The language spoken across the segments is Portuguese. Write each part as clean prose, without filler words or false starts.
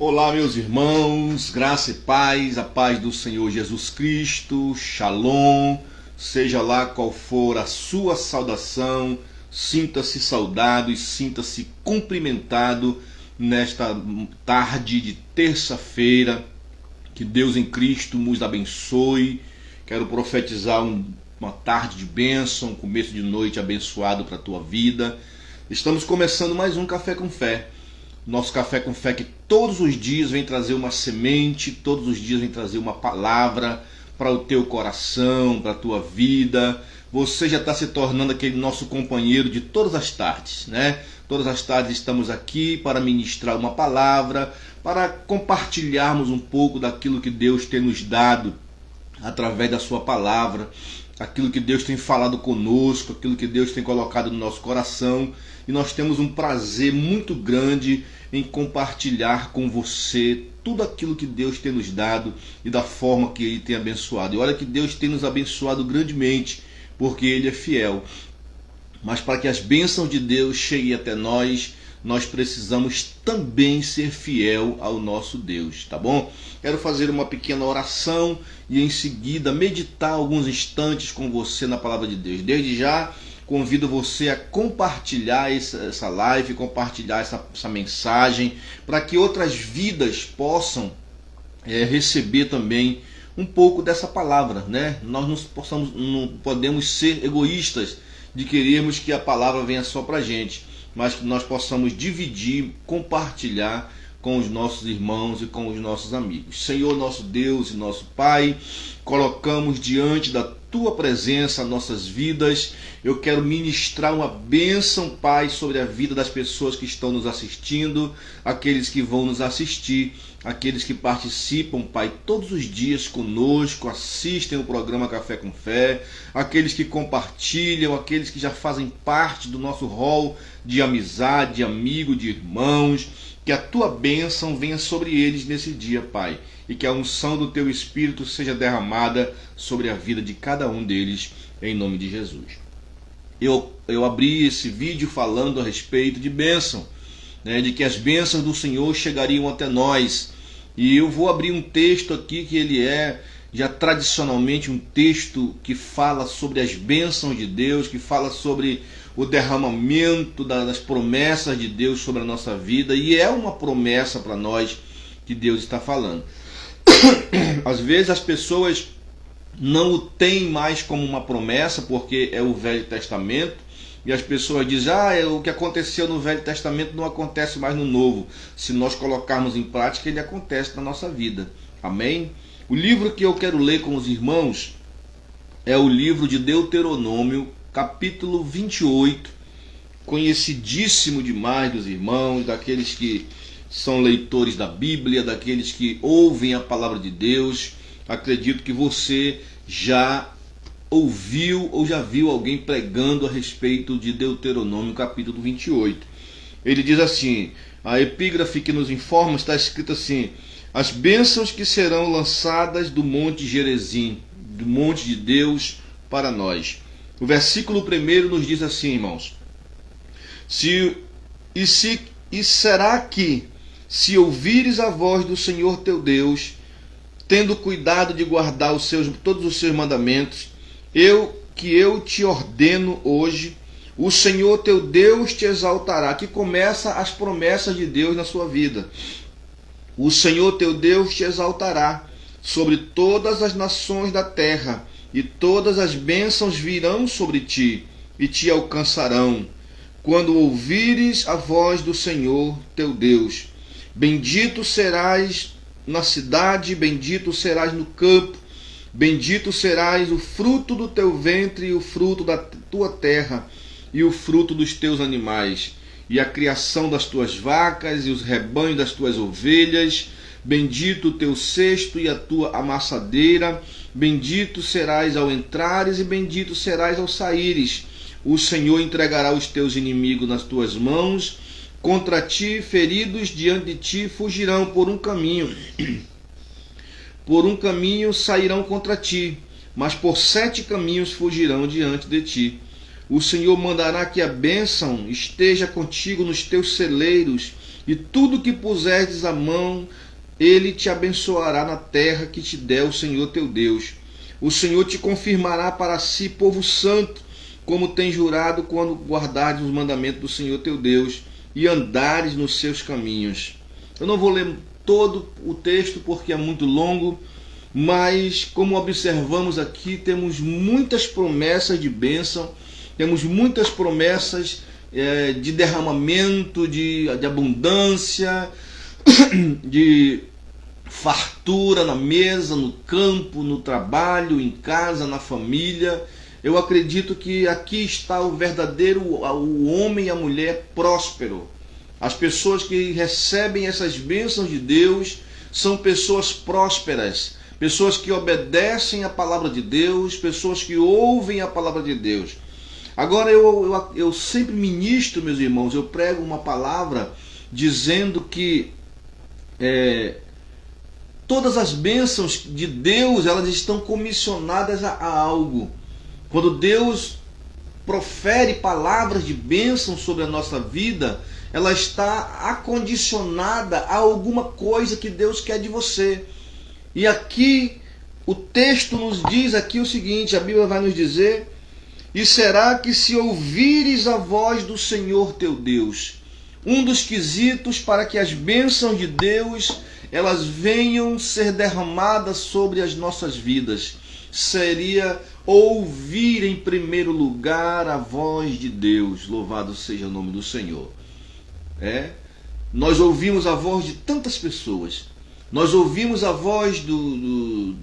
Olá, meus irmãos, graça e paz, a paz do Senhor Jesus Cristo, Shalom, seja lá qual for a sua saudação, sinta-se saudado e sinta-se cumprimentado nesta tarde de terça-feira. Que Deus em Cristo nos abençoe. Quero profetizar uma tarde de bênção, um começo de noite abençoado para a tua vida. Estamos começando mais um Café com Fé. Nosso Café com Fé que todos os dias vem trazer uma semente, todos os dias vem trazer uma palavra para o teu coração, para a tua vida. Você já está se tornando aquele nosso companheiro de todas as tardes, né? Todas as tardes estamos aqui para ministrar uma palavra, para compartilharmos um pouco daquilo que Deus tem nos dado através da sua palavra, aquilo que Deus tem falado conosco, aquilo que Deus tem colocado no nosso coração. E nós temos um prazer muito grande em compartilhar com você tudo aquilo que Deus tem nos dado e da forma que Ele tem abençoado. E olha que Deus tem nos abençoado grandemente, porque Ele é fiel. Mas para que as bênçãos de Deus cheguem até nós, nós precisamos também ser fiel ao nosso Deus, tá bom? Quero fazer uma pequena oração e em seguida meditar alguns instantes com você na palavra de Deus. Desde já, convido você a compartilhar essa live, compartilhar essa mensagem, para que outras vidas possam receber também um pouco dessa palavra, né? Nós não podemos ser egoístas de querermos que a palavra venha só para a gente, mas que nós possamos dividir, compartilhar com os nossos irmãos e com os nossos amigos. Senhor, nosso Deus e nosso Pai, colocamos diante da Tua presença nossas vidas. Eu quero ministrar uma bênção, Pai, sobre a vida das pessoas que estão nos assistindo, aqueles que vão nos assistir, aqueles que participam, Pai, todos os dias conosco, assistem o programa Café com Fé, aqueles que compartilham, aqueles que já fazem parte do nosso rol de amizade, de amigo, de irmãos. Que a Tua bênção venha sobre eles nesse dia, Pai, e que a unção do Teu Espírito seja derramada sobre a vida de cada um deles, em nome de Jesus. Eu abri esse vídeo falando a respeito de bênção, né, de que as bênçãos do Senhor chegariam até nós. E eu vou abrir um texto aqui que ele é já tradicionalmente um texto que fala sobre as bênçãos de Deus, que fala sobre o derramamento das promessas de Deus sobre a nossa vida, e é uma promessa para nós que Deus está falando. Às vezes as pessoas não o têm mais como uma promessa, porque é o Velho Testamento, e as pessoas dizem, o que aconteceu no Velho Testamento não acontece mais no Novo. Se nós colocarmos em prática, ele acontece na nossa vida. Amém? O livro que eu quero ler com os irmãos é o livro de Deuteronômio, capítulo 28, conhecidíssimo demais dos irmãos, daqueles que são leitores da Bíblia, daqueles que ouvem a palavra de Deus. Acredito que você já ouviu ou já viu alguém pregando a respeito de Deuteronômio, capítulo 28. Ele diz assim, a epígrafe que nos informa está escrito assim: as bênçãos que serão lançadas do monte Gerizim, do monte de Deus para nós. O versículo 1 nos diz assim, irmãos: será que, se ouvires a voz do Senhor teu Deus, tendo cuidado de guardar todos os seus mandamentos, eu te ordeno hoje, o Senhor teu Deus te exaltará. Aqui começa as promessas de Deus na sua vida. O Senhor teu Deus te exaltará sobre todas as nações da terra, e todas as bênçãos virão sobre ti e te alcançarão, quando ouvires a voz do Senhor teu Deus. Bendito serás na cidade, bendito serás no campo, bendito serás o fruto do teu ventre e o fruto da tua terra e o fruto dos teus animais, e a criação das tuas vacas e os rebanhos das tuas ovelhas. Bendito o teu cesto e a tua amassadeira, bendito serás ao entrares e bendito serás ao saíres. O Senhor entregará os teus inimigos nas tuas mãos, contra ti feridos diante de ti fugirão por um caminho. Por um caminho sairão contra ti, mas por 7 caminhos fugirão diante de ti. O Senhor mandará que a bênção esteja contigo nos teus celeiros e tudo que puserdes a mão, ele te abençoará na terra que te der o Senhor teu Deus. O Senhor te confirmará para si povo santo, como tem jurado quando guardares os mandamentos do Senhor teu Deus e andares nos seus caminhos. Eu não vou ler todo o texto porque é muito longo, mas como observamos aqui, temos muitas promessas de bênção, temos muitas promessas de derramamento, de abundância, de fartura na mesa, no campo, no trabalho, em casa, na família. Eu acredito que aqui está o verdadeiro, o homem e a mulher próspero. As pessoas que recebem essas bênçãos de Deus são pessoas prósperas, pessoas que obedecem a palavra de Deus, pessoas que ouvem a palavra de Deus. Agora eu sempre ministro, meus irmãos, eu prego uma palavra dizendo que todas as bênçãos de Deus, elas estão comissionadas a algo. Quando Deus profere palavras de bênção sobre a nossa vida, ela está acondicionada a alguma coisa que Deus quer de você. E aqui o texto nos diz aqui o seguinte, a Bíblia vai nos dizer: e será que se ouvires a voz do Senhor teu Deus, um dos quesitos para que as bênçãos de Deus elas venham ser derramadas sobre as nossas vidas, seria ouvir em primeiro lugar a voz de Deus. Louvado seja o nome do Senhor. Nós ouvimos a voz de tantas pessoas. Nós ouvimos a voz do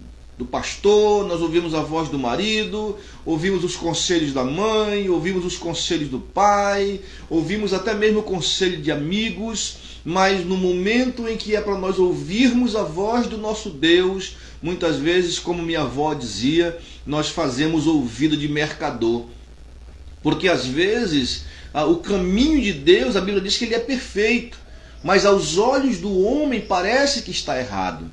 pastor, nós ouvimos a voz do marido, ouvimos os conselhos da mãe, ouvimos os conselhos do pai, ouvimos até mesmo o conselho de amigos, mas no momento em que é para nós ouvirmos a voz do nosso Deus, muitas vezes, como minha avó dizia, nós fazemos ouvido de mercador. Porque às vezes o caminho de Deus, a Bíblia diz que ele é perfeito, mas aos olhos do homem parece que está errado.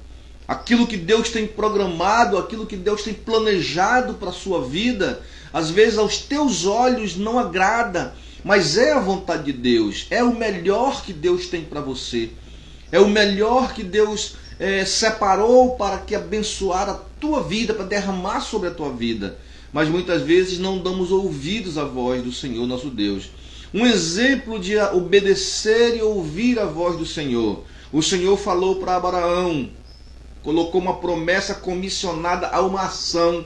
Aquilo que Deus tem programado, aquilo que Deus tem planejado para a sua vida, às vezes aos teus olhos não agrada, mas é a vontade de Deus, é o melhor que Deus tem para você, é o melhor que Deus separou para que abençoar a tua vida, para derramar sobre a tua vida. Mas muitas vezes não damos ouvidos à voz do Senhor nosso Deus. Um exemplo de obedecer e ouvir a voz do Senhor. O Senhor falou para Abraão, colocou uma promessa comissionada a uma ação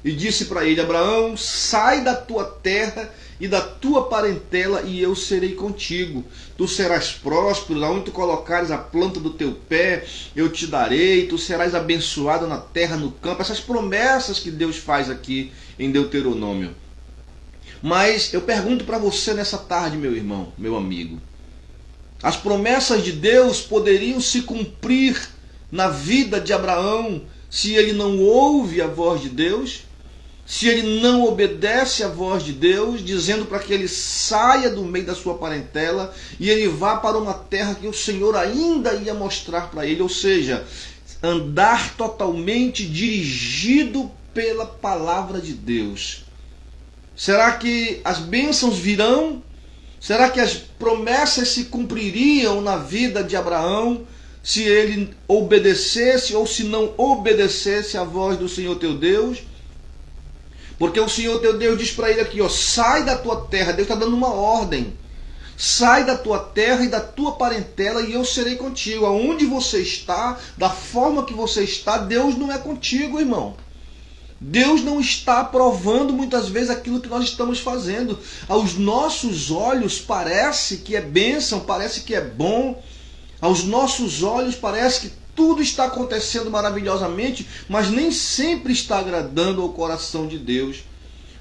e disse para ele: Abraão, sai da tua terra e da tua parentela e eu serei contigo. Tu serás próspero, aonde tu colocares a planta do teu pé, eu te darei, tu serás abençoado na terra, no campo. Essas promessas que Deus faz aqui em Deuteronômio. Mas eu pergunto para você nessa tarde, meu irmão, meu amigo, as promessas de Deus poderiam se cumprir na vida de Abraão se ele não ouve a voz de Deus? Se ele não obedece à voz de Deus, dizendo para que ele saia do meio da sua parentela e ele vá para uma terra que o Senhor ainda ia mostrar para ele, ou seja, andar totalmente dirigido pela palavra de Deus. Será que as bênçãos virão? Será que as promessas se cumpririam na vida de Abraão se ele obedecesse ou se não obedecesse à voz do Senhor teu Deus? Porque o Senhor teu Deus diz para ele aqui, sai da tua terra. Deus está dando uma ordem. Sai da tua terra e da tua parentela e eu serei contigo. Aonde você está, da forma que você está, Deus não é contigo, irmão. Deus não está aprovando muitas vezes aquilo que nós estamos fazendo. Aos nossos olhos parece que é bênção, parece que é bom. Aos nossos olhos parece que tudo está acontecendo maravilhosamente, mas nem sempre está agradando ao coração de Deus.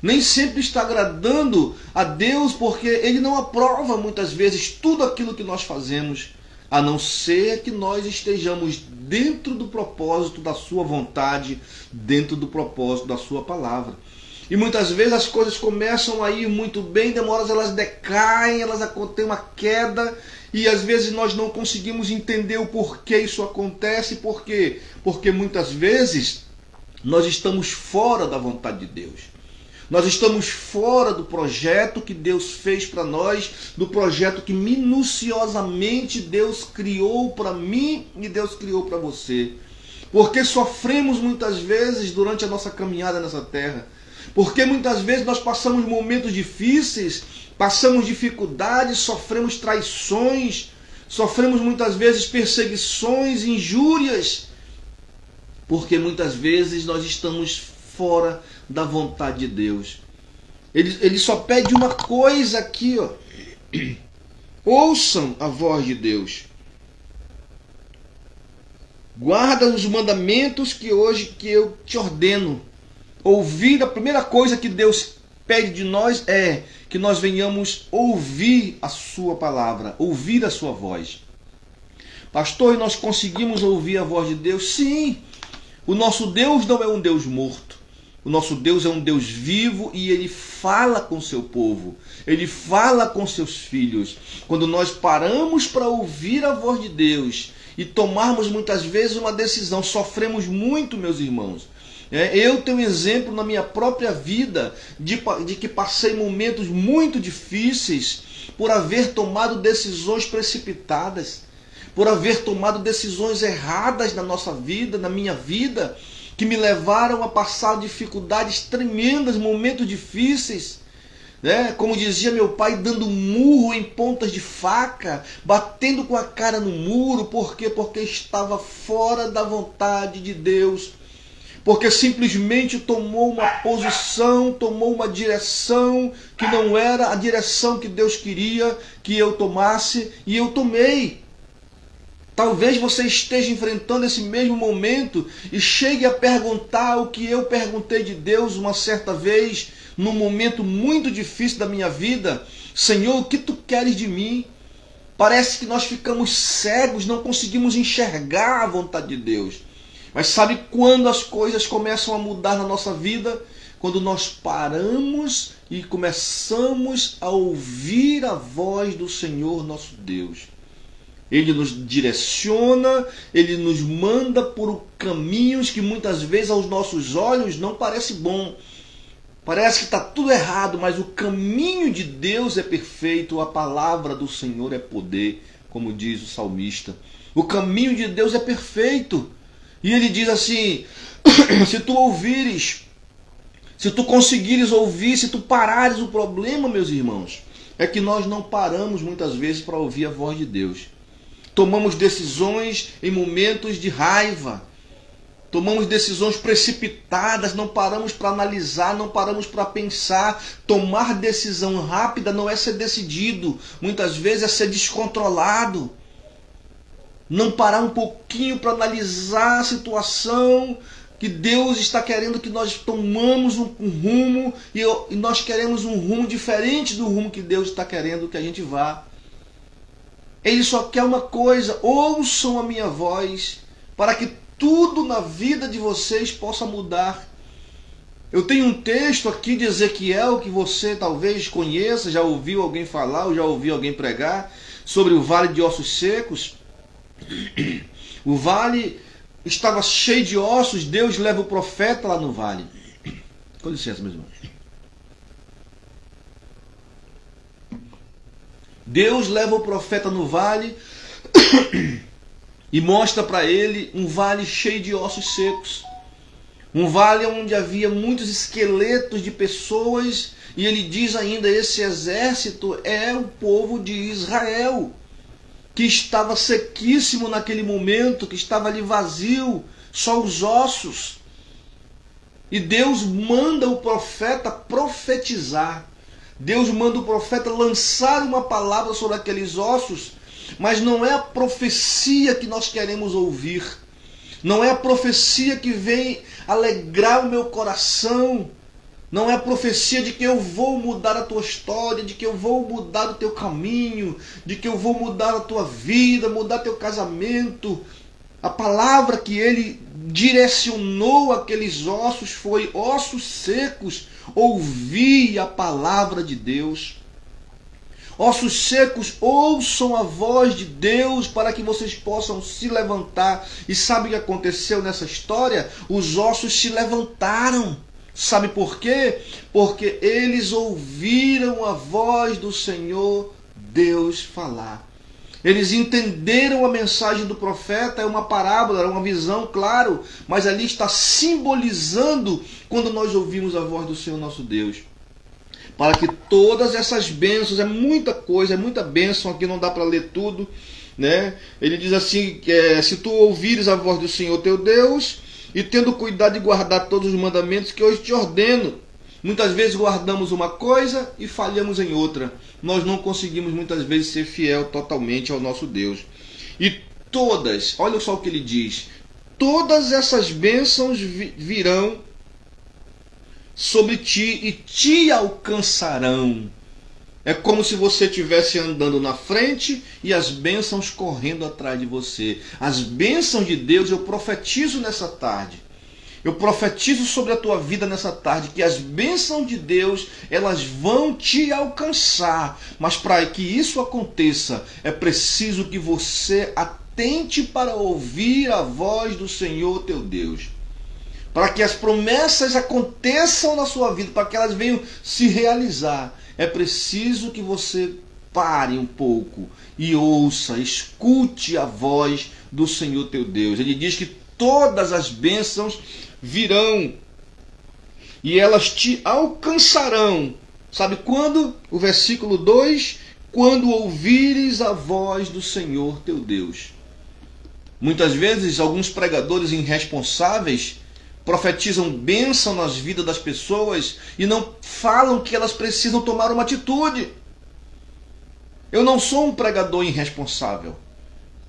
Nem sempre está agradando a Deus, porque Ele não aprova muitas vezes tudo aquilo que nós fazemos, a não ser que nós estejamos dentro do propósito da sua vontade, dentro do propósito da sua palavra. E muitas vezes as coisas começam a ir muito bem, demoras elas decaem, elas têm uma queda, e às vezes nós não conseguimos entender o porquê isso acontece. Por quê? Porque muitas vezes nós estamos fora da vontade de Deus. Nós estamos fora do projeto que Deus fez para nós, do projeto que minuciosamente Deus criou para mim e Deus criou para você. Porque sofremos muitas vezes durante a nossa caminhada nessa terra. Porque muitas vezes nós passamos momentos difíceis, passamos dificuldades, sofremos traições, sofremos muitas vezes perseguições, injúrias. Porque muitas vezes nós estamos fora da vontade de Deus. Ele só pede uma coisa aqui, ó. Ouçam a voz de Deus. Guarda os mandamentos que hoje que eu te ordeno. Ouvir, a primeira coisa que Deus pede de nós é que nós venhamos ouvir a sua palavra, ouvir a sua voz. Pastor, e nós conseguimos ouvir a voz de Deus? Sim. O nosso Deus não é um Deus morto. O nosso Deus é um Deus vivo e Ele fala com o seu povo. Ele fala com seus filhos. Quando nós paramos para ouvir a voz de Deus e tomarmos muitas vezes uma decisão, sofremos muito, meus irmãos. Eu tenho exemplo na minha própria vida de que passei momentos muito difíceis por haver tomado decisões precipitadas, por haver tomado decisões erradas na nossa vida, na minha vida, que me levaram a passar dificuldades tremendas, momentos difíceis, como dizia meu pai, dando murro em pontas de faca, batendo com a cara no muro. Por quê? Porque estava fora da vontade de Deus, porque simplesmente tomou uma posição, tomou uma direção que não era a direção que Deus queria que eu tomasse, e eu tomei. Talvez você esteja enfrentando esse mesmo momento e chegue a perguntar o que eu perguntei de Deus uma certa vez, num momento muito difícil da minha vida: Senhor, o que tu queres de mim? Parece que nós ficamos cegos, não conseguimos enxergar a vontade de Deus. Mas sabe quando as coisas começam a mudar na nossa vida? Quando nós paramos e começamos a ouvir a voz do Senhor nosso Deus. Ele nos direciona, Ele nos manda por caminhos que muitas vezes aos nossos olhos não parece bom. Parece que está tudo errado, mas o caminho de Deus é perfeito, a palavra do Senhor é poder, como diz o salmista. O caminho de Deus é perfeito. E ele diz assim: se tu ouvires, se tu conseguires ouvir, se tu parares, o problema, meus irmãos, é que nós não paramos muitas vezes para ouvir a voz de Deus. Tomamos decisões em momentos de raiva, tomamos decisões precipitadas, não paramos para analisar, não paramos para pensar. Tomar decisão rápida não é ser decidido, muitas vezes é ser descontrolado. Não parar um pouquinho para analisar a situação, que Deus está querendo que nós tomamos um rumo, e nós queremos um rumo diferente do rumo que Deus está querendo que a gente vá. Ele só quer uma coisa: ouçam a minha voz, para que tudo na vida de vocês possa mudar. Eu tenho um texto aqui de Ezequiel que você talvez conheça, já ouviu alguém falar ou já ouviu alguém pregar, sobre o vale de ossos secos. O vale estava cheio de ossos. Deus leva o profeta lá no vale. Com licença, meu irmão. Deus leva o profeta no vale e mostra para ele um vale cheio de ossos secos. Um vale onde havia muitos esqueletos de pessoas. E ele diz ainda: esse exército é o povo de Israel, que estava sequíssimo naquele momento, que estava ali vazio, só os ossos. E Deus manda o profeta profetizar. Deus manda o profeta lançar uma palavra sobre aqueles ossos, mas não é a profecia que nós queremos ouvir. Não é a profecia que vem alegrar o meu coração. Não é a profecia de que eu vou mudar a tua história, de que eu vou mudar o teu caminho, de que eu vou mudar a tua vida, mudar teu casamento. A palavra que ele direcionou aqueles ossos foi: ossos secos, ouvi a palavra de Deus. Ossos secos, ouçam a voz de Deus para que vocês possam se levantar. E sabe o que aconteceu nessa história? Os ossos se levantaram. Sabe por quê? Porque eles ouviram a voz do Senhor Deus falar. Eles entenderam a mensagem do profeta, é uma parábola, é uma visão, claro, mas ali está simbolizando quando nós ouvimos a voz do Senhor nosso Deus. Para que todas essas bênçãos, é muita coisa, é muita bênção, aqui não dá para ler tudo, né? Ele diz assim, se tu ouvires a voz do Senhor teu Deus, e tendo cuidado de guardar todos os mandamentos que hoje te ordeno. Muitas vezes guardamos uma coisa e falhamos em outra. Nós não conseguimos muitas vezes ser fiel totalmente ao nosso Deus. E todas, olha só o que ele diz, todas essas bênçãos virão sobre ti e te alcançarão. É como se você estivesse andando na frente e as bênçãos correndo atrás de você. As bênçãos de Deus eu profetizo nessa tarde. Eu profetizo sobre a tua vida nessa tarde que as bênçãos de Deus, elas vão te alcançar. Mas para que isso aconteça, é preciso que você atente para ouvir a voz do Senhor teu Deus. Para que as promessas aconteçam na sua vida, para que elas venham se realizar, é preciso que você pare um pouco e ouça, escute a voz do Senhor teu Deus. Ele diz que todas as bênçãos virão e elas te alcançarão. Sabe quando? O versículo 2, quando ouvires a voz do Senhor teu Deus. Muitas vezes alguns pregadores irresponsáveis profetizam bênção nas vidas das pessoas e não falam que elas precisam tomar uma atitude. Eu não sou um pregador irresponsável.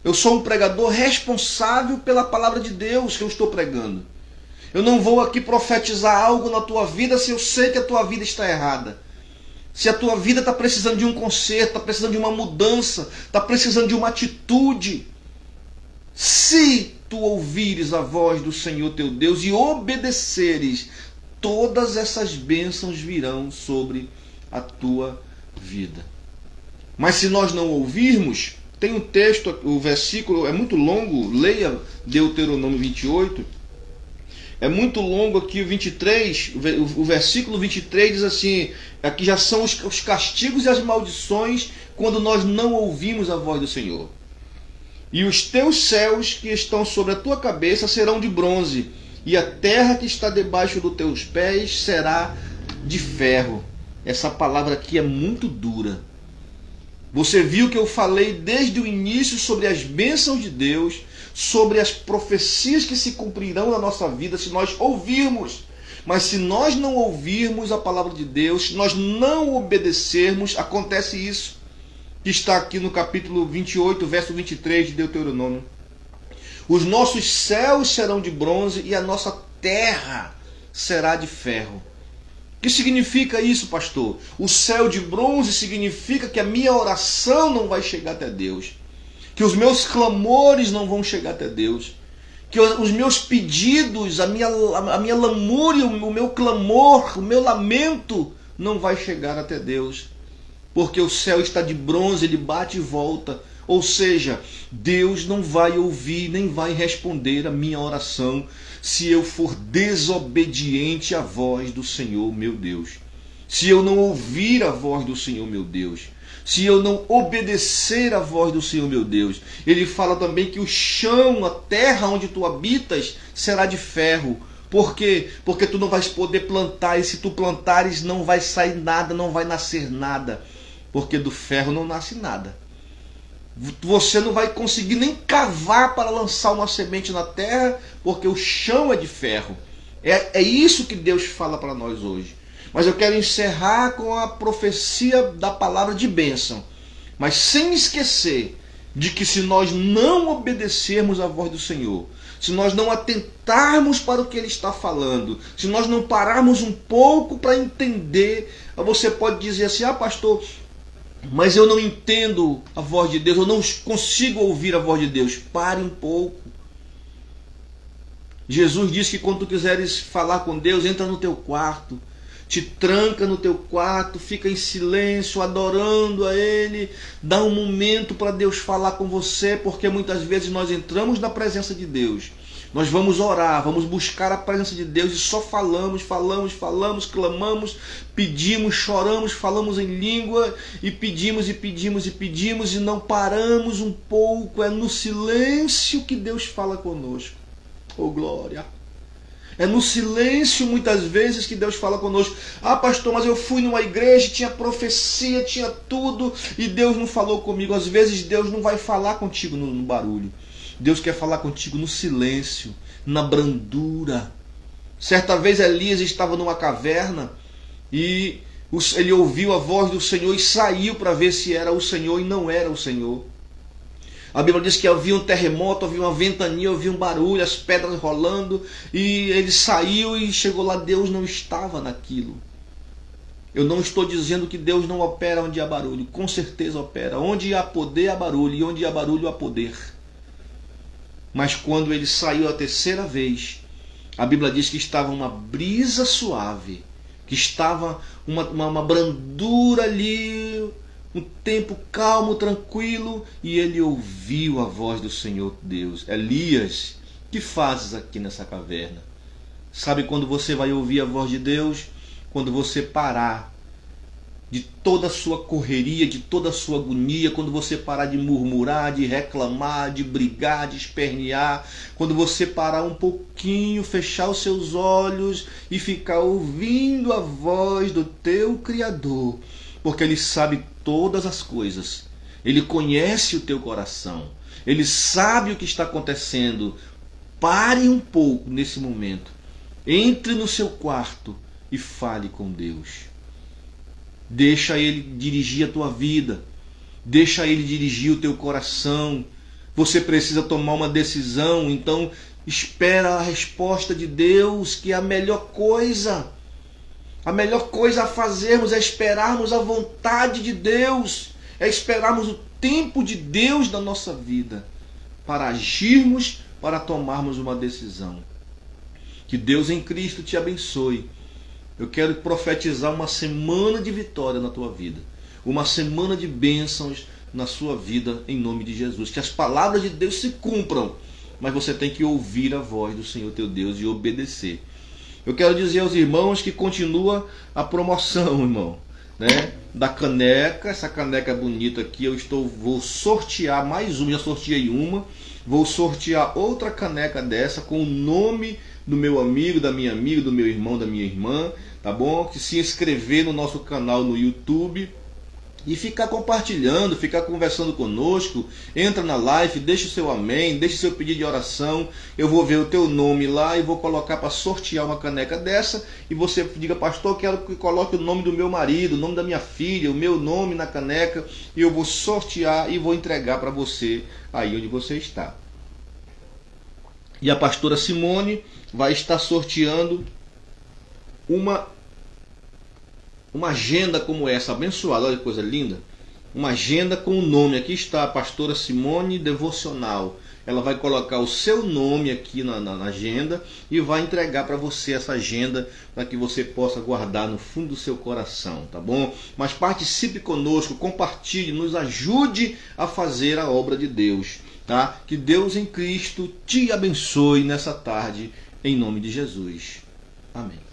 Eu sou um pregador responsável pela palavra de Deus que eu estou pregando. Eu não vou aqui profetizar algo na tua vida se eu sei que a tua vida está errada. Se a tua vida está precisando de um conserto, está precisando de uma mudança, está precisando de uma atitude. Se tu ouvires a voz do Senhor teu Deus e obedeceres, todas essas bênçãos virão sobre a tua vida. Mas se nós não ouvirmos, tem um texto, o versículo é muito longo, leia Deuteronômio 28, é muito longo aqui o 23, o versículo 23 diz assim, aqui já são os castigos e as maldições quando nós não ouvimos a voz do Senhor. E os teus céus que estão sobre a tua cabeça serão de bronze, e a terra que está debaixo dos teus pés será de ferro. Essa palavra aqui é muito dura. Você viu que eu falei desde o início sobre as bênçãos de Deus, sobre as profecias que se cumprirão na nossa vida se nós ouvirmos. Mas se nós não ouvirmos a palavra de Deus, se nós não obedecermos, acontece isso. Que está aqui no capítulo 28, verso 23 de Deuteronômio. Os nossos céus serão de bronze e a nossa terra será de ferro. O que significa isso, pastor? O céu de bronze significa que a minha oração não vai chegar até Deus. Que os meus clamores não vão chegar até Deus. Que os meus pedidos, a minha lamúria, o meu clamor, o meu lamento não vai chegar até Deus. Porque o céu está de bronze, ele bate e volta. Ou seja, Deus não vai ouvir nem vai responder a minha oração se eu for desobediente à voz do Senhor meu Deus. Se eu não ouvir a voz do Senhor meu Deus. Se eu não obedecer à voz do Senhor meu Deus. Ele fala também que o chão, a terra onde tu habitas, será de ferro. Por quê? Porque tu não vais poder plantar, e se tu plantares não vai sair nada, não vai nascer nada. Porque do ferro não nasce nada. Você não vai conseguir nem cavar para lançar uma semente na terra, porque o chão é de ferro. É isso que Deus fala para nós hoje. Mas eu quero encerrar com a profecia da palavra de bênção. Mas sem esquecer de que se nós não obedecermos à voz do Senhor, se nós não atentarmos para o que Ele está falando, se nós não pararmos um pouco para entender, você pode dizer assim, pastor, mas eu não entendo a voz de Deus, eu não consigo ouvir a voz de Deus. Pare um pouco. Jesus disse que quando tu quiseres falar com Deus, entra no teu quarto, te tranca no teu quarto, fica em silêncio, adorando a Ele, dá um momento para Deus falar com você, porque muitas vezes nós entramos na presença de Deus, Nós vamos orar, vamos buscar a presença de Deus e só falamos, clamamos, pedimos, choramos, falamos em língua e pedimos e não paramos um pouco. É no silêncio que Deus fala conosco. Oh, glória! É no silêncio muitas vezes que Deus fala conosco. Ah, pastor, mas eu fui numa igreja, tinha profecia, tinha tudo e Deus não falou comigo. Às vezes Deus não vai falar contigo no barulho. Deus quer falar contigo no silêncio, na brandura. Certa vez Elias estava numa caverna e ele ouviu a voz do Senhor e saiu para ver se era o Senhor e não era o Senhor. A Bíblia diz que havia um terremoto, havia uma ventania, havia um barulho, as pedras rolando, e ele saiu e chegou lá, Deus não estava naquilo. Eu não estou dizendo que Deus não opera onde há barulho, com certeza opera. Onde há poder há barulho, e onde há barulho há poder. Mas quando ele saiu a terceira vez, a Bíblia diz que estava uma brisa suave, que estava uma brandura ali, um tempo calmo, tranquilo, e ele ouviu a voz do Senhor Deus. Elias, que fazes aqui nessa caverna? Sabe quando você vai ouvir a voz de Deus? Quando você parar de toda a sua correria, de toda a sua agonia, quando você parar de murmurar, de reclamar, de brigar, de espernear, quando você parar um pouquinho, fechar os seus olhos e ficar ouvindo a voz do teu Criador, porque Ele sabe todas as coisas, Ele conhece o teu coração, Ele sabe o que está acontecendo. Pare um pouco nesse momento, entre no seu quarto e fale com Deus. Deixa Ele dirigir a tua vida, deixa Ele dirigir o teu coração. Você precisa tomar uma decisão, então espera a resposta de Deus, que é a melhor coisa. A melhor coisa a fazermos é esperarmos a vontade de Deus, é esperarmos o tempo de Deus na nossa vida, para agirmos, para tomarmos uma decisão. Que Deus em Cristo te abençoe. Eu quero profetizar uma semana de vitória na tua vida, uma semana de bênçãos na sua vida, em nome de Jesus. Que as palavras de Deus se cumpram, mas você tem que ouvir a voz do Senhor teu Deus e obedecer. Eu quero dizer aos irmãos que continua a promoção, irmão, né, da caneca. Essa caneca bonita aqui, vou sortear mais uma, já sorteei uma, vou sortear outra caneca dessa com o nome do meu amigo, da minha amiga, do meu irmão, da minha irmã, tá bom? Que se inscrever no nosso canal no YouTube e ficar compartilhando, ficar conversando conosco. Entra na live, deixa o seu amém, deixa o seu pedido de oração. Eu vou ver o teu nome lá e vou colocar para sortear uma caneca dessa. E você diga, pastor, quero que coloque o nome do meu marido, o nome da minha filha, o meu nome na caneca. E eu vou sortear e vou entregar para você aí onde você está. E a pastora Simone vai estar sorteando uma agenda como essa, abençoada, olha que coisa linda. Uma agenda com o nome, aqui está a pastora Simone Devocional. Ela vai colocar o seu nome aqui na agenda e vai entregar para você essa agenda, para que você possa guardar no fundo do seu coração, tá bom? Mas participe conosco, compartilhe, nos ajude a fazer a obra de Deus, tá? Que Deus em Cristo te abençoe nessa tarde, em nome de Jesus. Amém.